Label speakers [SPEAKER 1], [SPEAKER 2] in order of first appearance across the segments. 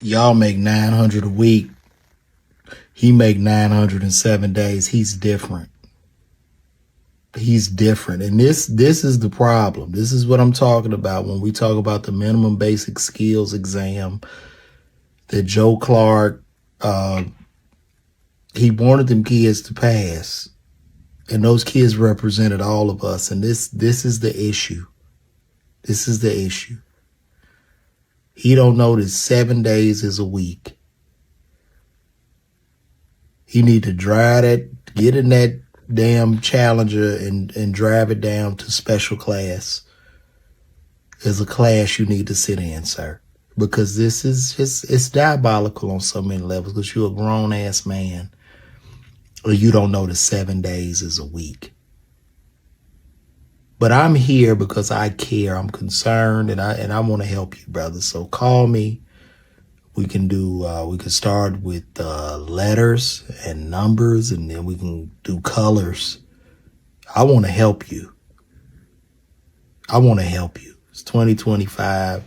[SPEAKER 1] Y'all make 900 a week. He make 907 days. He's different. He's different. And this is the problem. This is what I'm talking about when we talk about the minimum basic skills exam that Joe Clark, he wanted them kids to pass. And those kids represented all of us. And this is the issue. This is the issue. He don't know that 7 days is a week. He need to drive that, get in that damn Challenger and drive it down to special class. There's a class you need to sit in, sir. Because this is just, it's diabolical on so many levels because you're a grown-ass man. Or you don't know that 7 days is a week. But I'm here because I care. I'm concerned and I want to help you, brother. So call me. We can do, we can start with letters and numbers, and then we can do colors. I want to help you. I want to help you. It's 2025.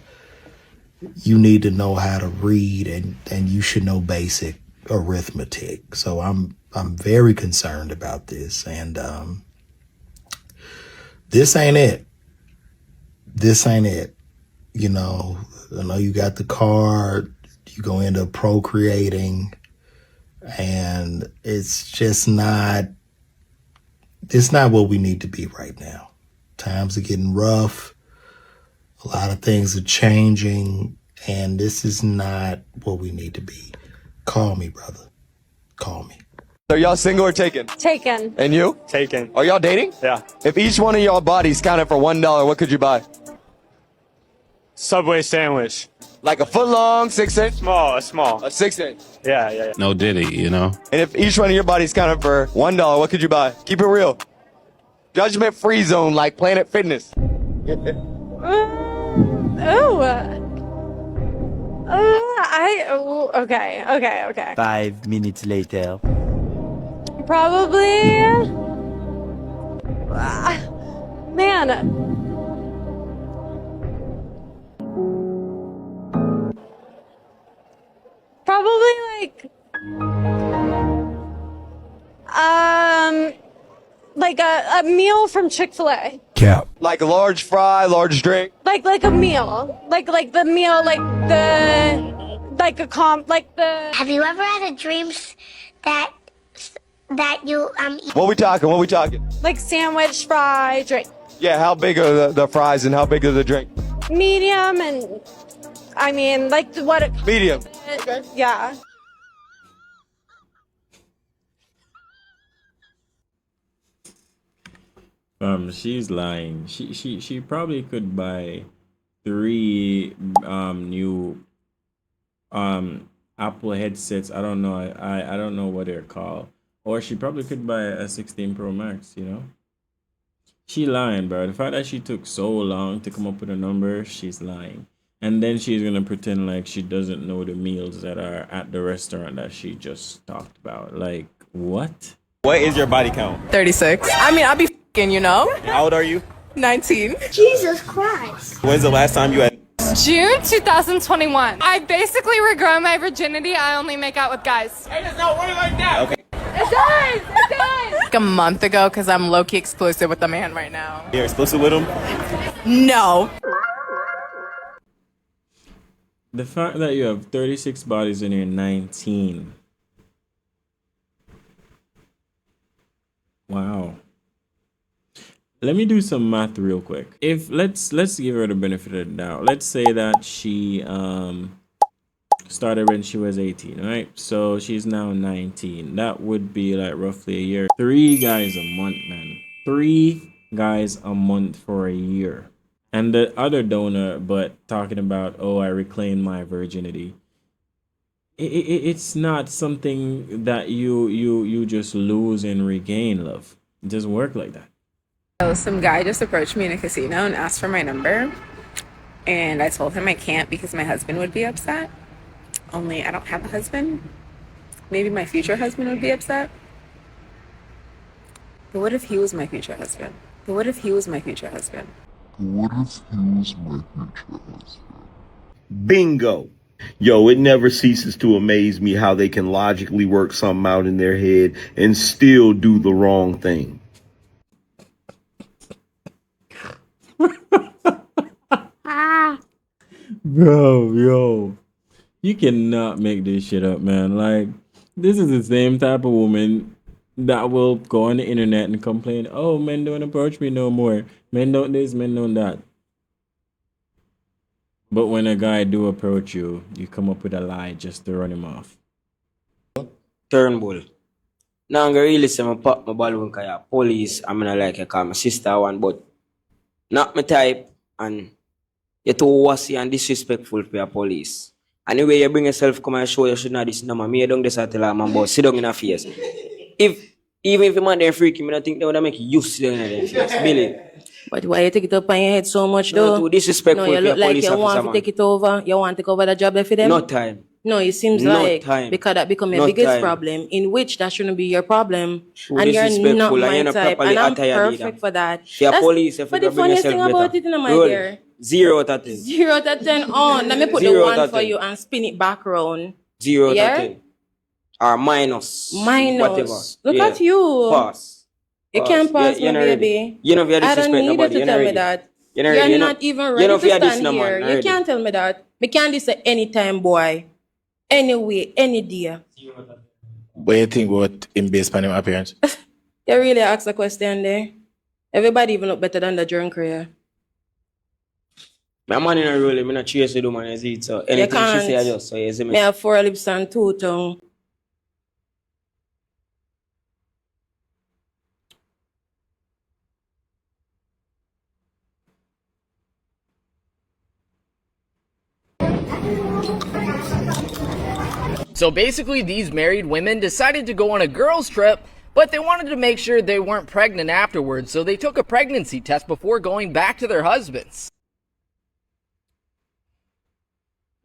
[SPEAKER 1] You need to know how to read, and you should know basic arithmetic. So I'm very concerned about this, and this ain't it. This ain't it. You know, I know you got the card. You go into procreating, and it's just not, it's not what we need to be right now. Times are getting rough. A lot of things are changing, and this is not what we need to be. Call me, brother. Call me.
[SPEAKER 2] Are y'all single or taken?
[SPEAKER 3] Taken.
[SPEAKER 2] And you?
[SPEAKER 4] Taken.
[SPEAKER 2] Are y'all dating?
[SPEAKER 4] Yeah.
[SPEAKER 2] If each one of y'all bodies counted for $1, what could you buy?
[SPEAKER 4] Subway sandwich.
[SPEAKER 2] Like a foot long, 6-inch?
[SPEAKER 4] Small, a small.
[SPEAKER 2] A 6-inch.
[SPEAKER 4] Yeah.
[SPEAKER 5] No Diddy, you know?
[SPEAKER 2] And if each one of your bodies counted for $1, what could you buy? Keep it real. Judgment free zone like Planet Fitness.
[SPEAKER 3] Okay.
[SPEAKER 6] 5 minutes later.
[SPEAKER 3] Probably, man. Probably like a meal from Chick-fil-A.
[SPEAKER 1] Cap.
[SPEAKER 2] Like a large fry, large drink.
[SPEAKER 3] Like a meal. Like the meal, like the.
[SPEAKER 7] Have you ever had a dream that you
[SPEAKER 2] What we talking?
[SPEAKER 3] Like sandwich, fry, drink.
[SPEAKER 2] Yeah, how big are the fries and how big are the drink?
[SPEAKER 3] Medium, and I mean, like what it.
[SPEAKER 2] Medium.
[SPEAKER 3] Okay. Yeah.
[SPEAKER 5] She's lying. She probably could buy 3 new Apple headsets. I don't know. I don't know what they're called. Or she probably could buy a 16 Pro Max, you know? She lying, bro. The fact that she took so long to come up with a number, she's lying. And then she's gonna pretend like she doesn't know the meals that are at the restaurant that she just talked about. Like, what?
[SPEAKER 8] What is your body count?
[SPEAKER 9] 36. I mean, I'll be f***ing, you know?
[SPEAKER 8] How old are you?
[SPEAKER 9] 19.
[SPEAKER 7] Jesus Christ.
[SPEAKER 8] When's the last time you had?
[SPEAKER 10] June 2021. I basically regret my virginity. I only make out with guys.
[SPEAKER 8] Hey, it's not running like that. Okay.
[SPEAKER 10] It does.
[SPEAKER 9] Like a month ago, because I'm low-key exclusive with the man right now.
[SPEAKER 8] You're exclusive with him?
[SPEAKER 9] No.
[SPEAKER 5] The fact that you have 36 bodies and you're 19. Wow. Let me do some math real quick. If let's give her the benefit of the doubt. Let's say that she started when she was 18, right? So she's now 19. That would be like roughly a year. 3 guys a month, man. 3 guys a month for a year. And the other donor, but talking about, oh, I reclaimed my virginity. It's not something that you just lose and regain, love. It doesn't work like that.
[SPEAKER 9] So some guy just approached me in a casino and asked for my number. And I told him I can't because my husband would be upset. Only I don't have a husband. Maybe my future husband would be upset. But what if he was my future husband? But what if he was my future husband?
[SPEAKER 11] What if he was my future husband?
[SPEAKER 6] Bingo.
[SPEAKER 4] Yo, it never ceases to amaze me how they can logically work something out in their head and still do the wrong thing.
[SPEAKER 5] Bro, yo, you cannot make this shit up, man. Like, this is the same type of woman that will go on the internet and complain, oh, men don't approach me no more. Men don't this, men don't that. But when a guy do approach you, you come up with a lie just to run him off.
[SPEAKER 11] Turnbull. Now I'm gonna really say my pop my balloon kaya police. I'm gonna like you call my sister one, but not my type, and you're too wussy and disrespectful for your police. Anyway, you bring yourself come and show you should not this number. Me, I don't just tell her man, but sit down in her face. Even if the man there freaky, I don't think they would make you sit down in their face. Billy.
[SPEAKER 12] But why you take it up on your head so much though?
[SPEAKER 11] Too disrespectful
[SPEAKER 12] no, you look
[SPEAKER 11] for your
[SPEAKER 12] like
[SPEAKER 11] police
[SPEAKER 12] you
[SPEAKER 11] officer,
[SPEAKER 12] want to
[SPEAKER 11] man.
[SPEAKER 12] take it over. You want to take over the job for them?
[SPEAKER 11] No time.
[SPEAKER 12] No, it seems
[SPEAKER 11] No
[SPEAKER 12] like
[SPEAKER 11] time.
[SPEAKER 12] because that become your
[SPEAKER 11] No
[SPEAKER 12] biggest
[SPEAKER 11] time.
[SPEAKER 12] problem, in which that shouldn't be your problem.
[SPEAKER 11] Too
[SPEAKER 12] And you're not
[SPEAKER 11] disrespectful,
[SPEAKER 12] my
[SPEAKER 11] and you're not
[SPEAKER 12] type.
[SPEAKER 11] properly
[SPEAKER 12] And I'm
[SPEAKER 11] attire
[SPEAKER 12] perfect
[SPEAKER 11] leader.
[SPEAKER 12] for that.
[SPEAKER 11] Your
[SPEAKER 12] That's-
[SPEAKER 11] police, if
[SPEAKER 12] but
[SPEAKER 11] you
[SPEAKER 12] the
[SPEAKER 11] bring
[SPEAKER 12] funniest
[SPEAKER 11] yourself
[SPEAKER 12] thing about
[SPEAKER 11] better.
[SPEAKER 12] it, you know, my
[SPEAKER 11] Roll.
[SPEAKER 12] dear.
[SPEAKER 11] 0 out of 10.
[SPEAKER 12] 0 out of 10 on. Let me put
[SPEAKER 11] 0
[SPEAKER 12] the
[SPEAKER 11] out
[SPEAKER 12] 1
[SPEAKER 11] of
[SPEAKER 12] for
[SPEAKER 11] 10.
[SPEAKER 12] you and spin it back round.
[SPEAKER 11] 0 out
[SPEAKER 12] Yeah?
[SPEAKER 11] of 10. Or minus.
[SPEAKER 12] Minus.
[SPEAKER 11] Whatever.
[SPEAKER 12] Look
[SPEAKER 11] Yeah.
[SPEAKER 12] at you.
[SPEAKER 11] Pass.
[SPEAKER 12] You
[SPEAKER 11] Pass.
[SPEAKER 12] can't pass
[SPEAKER 11] You're
[SPEAKER 12] me,
[SPEAKER 11] not ready.
[SPEAKER 12] baby.
[SPEAKER 11] You know if you
[SPEAKER 12] I don't
[SPEAKER 11] disrespect
[SPEAKER 12] need you
[SPEAKER 11] nobody.
[SPEAKER 12] to
[SPEAKER 11] You're not
[SPEAKER 12] tell me
[SPEAKER 11] ready.
[SPEAKER 12] that.
[SPEAKER 11] You're not
[SPEAKER 12] You're
[SPEAKER 11] ready.
[SPEAKER 12] not even
[SPEAKER 11] you
[SPEAKER 12] ready
[SPEAKER 11] know if you
[SPEAKER 12] to
[SPEAKER 11] had this
[SPEAKER 12] stand
[SPEAKER 11] no man,
[SPEAKER 12] here.
[SPEAKER 11] not
[SPEAKER 12] You
[SPEAKER 11] ready.
[SPEAKER 12] can't tell me that. Me can't this say anytime, boy. Anyway, any day.
[SPEAKER 13] What do you think about him based on his appearance?
[SPEAKER 12] You really asked a question there. Everybody even look better than the drunk here.
[SPEAKER 11] My man in a role, I'm not chase the woman as it. So anything she say, I just say, yes,
[SPEAKER 12] Me have 4 lips and 2 tongue.
[SPEAKER 14] So basically, these married women decided to go on a girls' trip, but they wanted to make sure they weren't pregnant afterwards, so they took a pregnancy test before going back to their husbands.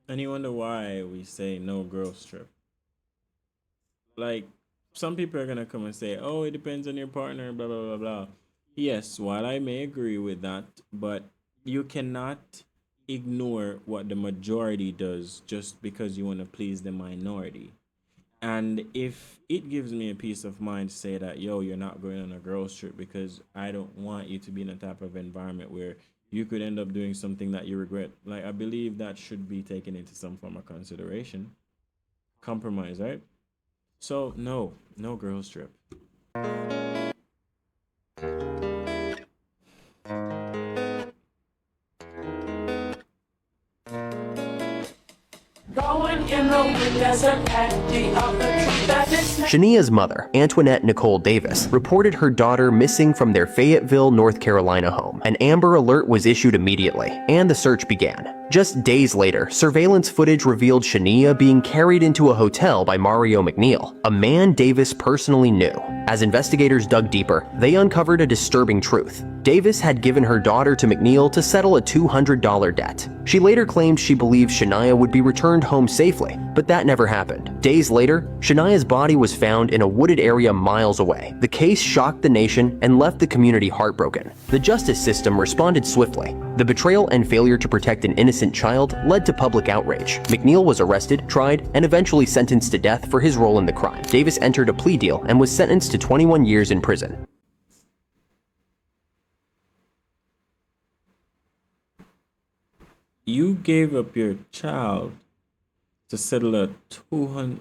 [SPEAKER 5] And you wonder why we say no girls trip. Like, some people are gonna come and say, oh, it depends on your partner, blah, blah, blah, blah. Yes, while I may agree with that, but you cannot ignore what the majority does just because you want to please the minority. And if it gives me a peace of mind to say that, yo, you're not going on a girls trip because I don't want you to be in a type of environment where you could end up doing something that you regret. Like, I believe that should be taken into some form of consideration. Compromise, right? So, no girls trip.
[SPEAKER 15] Shania's mother, Antoinette Nicole Davis, reported her daughter missing from their Fayetteville, North Carolina home. An Amber Alert was issued immediately, and the search began. Just days later, surveillance footage revealed Shania being carried into a hotel by Mario McNeil, a man Davis personally knew. As investigators dug deeper, they uncovered a disturbing truth. Davis had given her daughter to McNeil to settle a $200 debt. She later claimed she believed Shania would be returned home safely, but that never happened. Days later, Shania's body was found in a wooded area miles away. The case shocked the nation and left the community heartbroken. The justice system responded swiftly. The betrayal and failure to protect an innocent child led to public outrage. McNeil was arrested, tried, and eventually sentenced to death for his role in the crime. Davis entered a plea deal and was sentenced to 21 years in prison.
[SPEAKER 5] You gave up your child to settle a $200